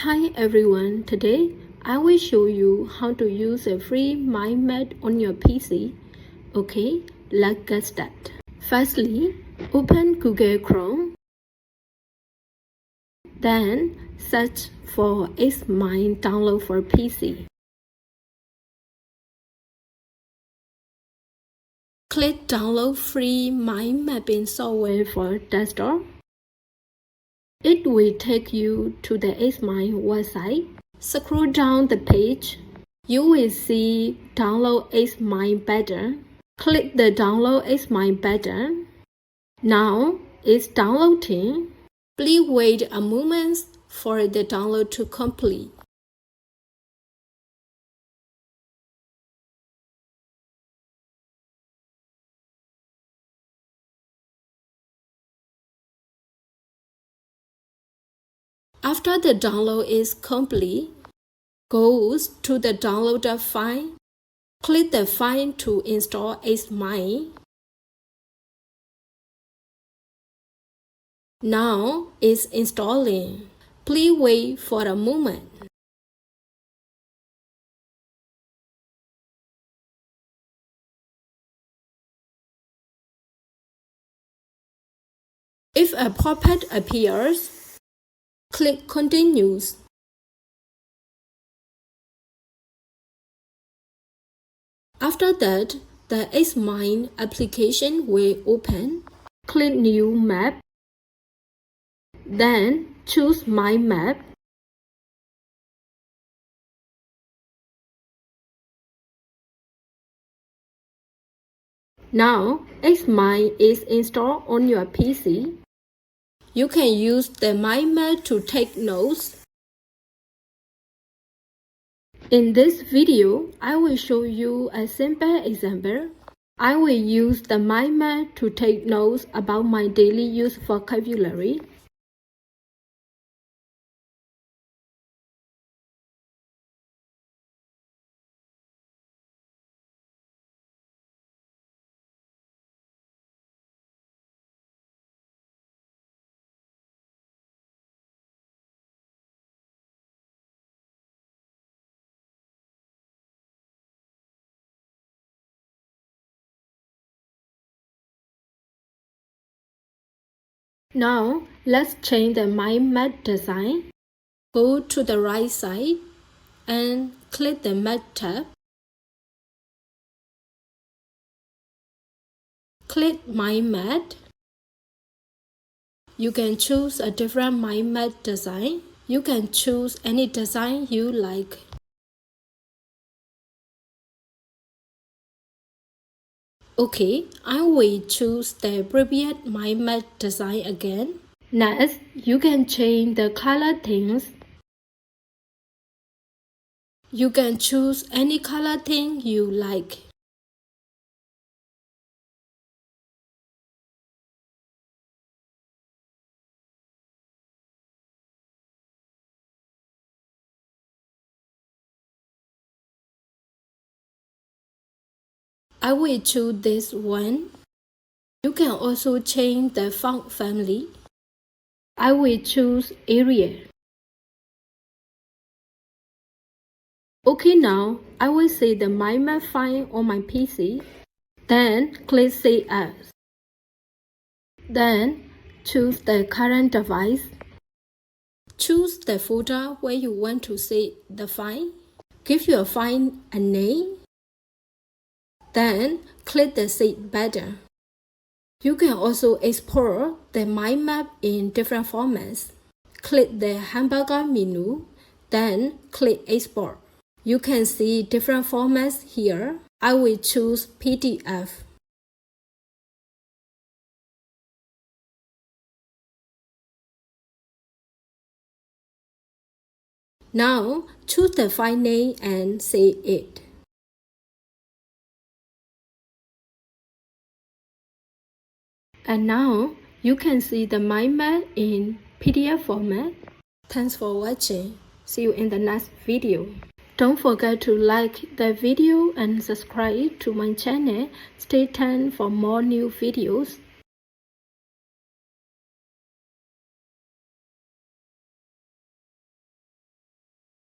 Hi everyone, today I will show you how to use a free mind map on your PC. Okay, let's get started. Firstly, open Google Chrome. Then search for XMind download for PC. Click download free mind mapping software for desktop. It will take you to the XMind website. Scroll down the page. You will see Download XMind button. Click the Download XMind button. Now it's downloading. Please wait a moment for the download to complete. After the download is complete, go to the downloaded file. Click the file to install XMind. Now it's installing. Please wait for a moment. If a pop-up appears, click Continue. After that, the XMind application will open. Click New Map. Then choose My Map. Now, XMind is installed on your PC. You can use the mind map to take notes. In this video, I will show you a simple example. I will use the mind map to take notes about my daily use vocabulary. Now, let's change the mind map design. Go to the right side and click the Map tab. Click Mind Map. You can choose a different mind map design. You can choose any design you like. Okay, I will choose the previous mind map design again. Next, you can change the color themes. You can choose any color theme you like. I will choose this one. You can also change the font family. I will choose Arial. Okay, now I will save the mind map file on my PC. Then click Save As. Then choose the current device. Choose the folder where you want to save the file. Give your file a name. Then click the Save button. You can also export the mind map in different formats. Click the hamburger menu, then click Export. You can see different formats here. I will choose PDF. Now, choose the file name and save it. And now, you can see the mind map in PDF format. Thanks for watching. See you in the next video. Don't forget to like the video and subscribe to my channel. Stay tuned for more new videos.